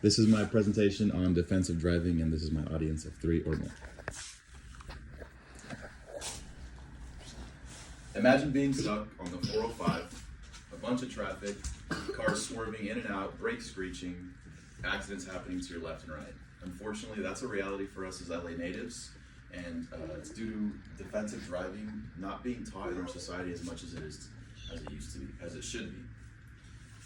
This is my presentation on defensive driving, and this is my audience of 3 or more. Imagine being stuck on the 405, a bunch of traffic, cars swerving in and out, brakes screeching, accidents happening to your left and right. Unfortunately, that's a reality for us as LA natives, and it's due to defensive driving not being taught in our society as much as it used to be, as it should be.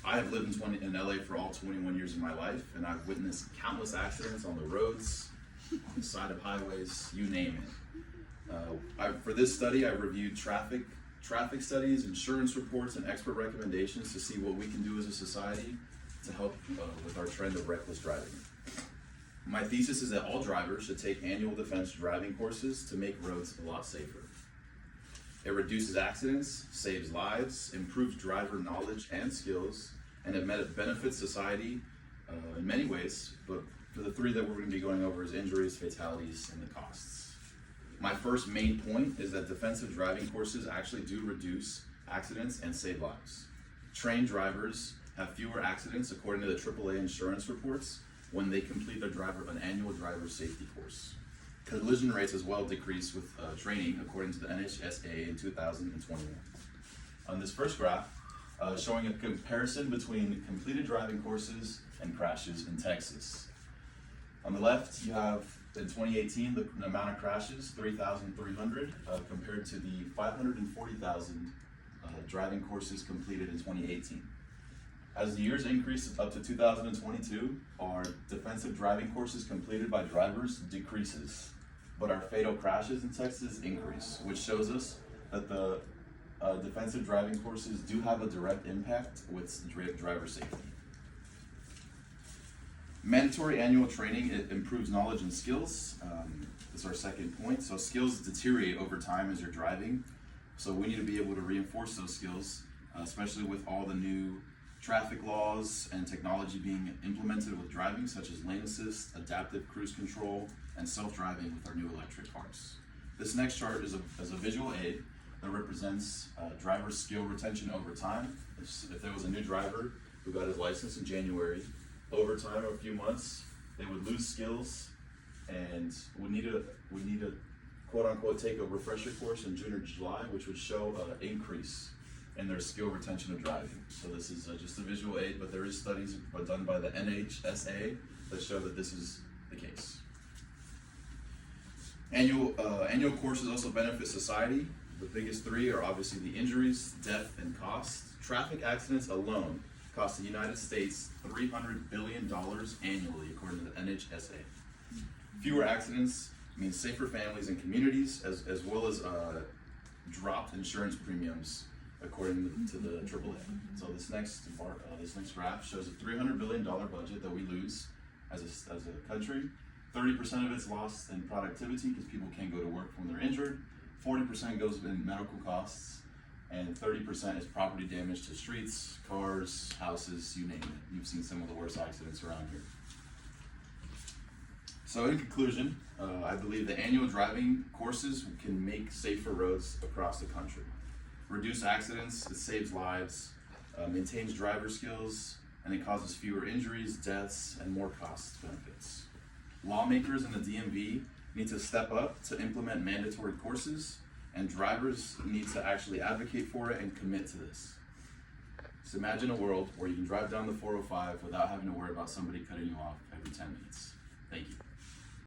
I have lived in LA for all 21 years of my life, and I've witnessed countless accidents on the roads, on the side of highways, you name it. For this study, I reviewed traffic studies, insurance reports, and expert recommendations to see what we can do as a society to help with our trend of reckless driving. My thesis is that all drivers should take annual defense driving courses to make roads a lot safer. It reduces accidents, saves lives, improves driver knowledge and skills, and it benefits society in many ways, but for the 3 that we're going to be going over is injuries, fatalities, and the costs. My first main point is that defensive driving courses actually do reduce accidents and save lives. Trained drivers have fewer accidents according to the AAA insurance reports when they complete an annual driver safety course. Collision rates as well decrease with training according to the NHTSA in 2021. On this first graph, showing a comparison between completed driving courses and crashes in Texas. On the left, you have in 2018 the amount of crashes, 3,300, compared to the 540,000 driving courses completed in 2018. As the years increase up to 2022, our defensive driving courses completed by drivers decreases, but our fatal crashes in Texas increase, which shows us that the defensive driving courses do have a direct impact with driver safety. Mandatory annual training, it improves knowledge and skills. This is our second point. So skills deteriorate over time as you're driving. So we need to be able to reinforce those skills, especially with all the new traffic laws and technology being implemented with driving, such as lane assist, adaptive cruise control, and self-driving with our new electric cars. This next chart is a visual aid that represents driver skill retention over time. If there was a new driver who got his license in January, over time, a few months, they would lose skills and would need to quote unquote take a refresher course in June or July, which would show an increase in their skill retention of driving. So this is just a visual aid, but there is studies done by the NHTSA that show that this is the case. Annual courses also benefit society. The biggest 3 are obviously the injuries, death, and cost. Traffic accidents alone cost the United States $300 billion annually, according to the NHTSA. Fewer accidents means safer families and communities, as well as dropped insurance premiums, according to the AAA. So this next graph shows a $300 billion budget that we lose as a country. 30% of it's lost in productivity because people can't go to work when they're injured. 40% goes in medical costs, and 30% is property damage to streets, cars, houses, you name it. You've seen some of the worst accidents around here. So in conclusion, I believe the annual driving courses can make safer roads across the country. Reduce accidents, it saves lives, maintains driver skills, and it causes fewer injuries, deaths, and more cost benefits. Lawmakers in the DMV need to step up to implement mandatory courses, and drivers need to actually advocate for it and commit to this. So imagine a world where you can drive down the 405 without having to worry about somebody cutting you off every 10 minutes.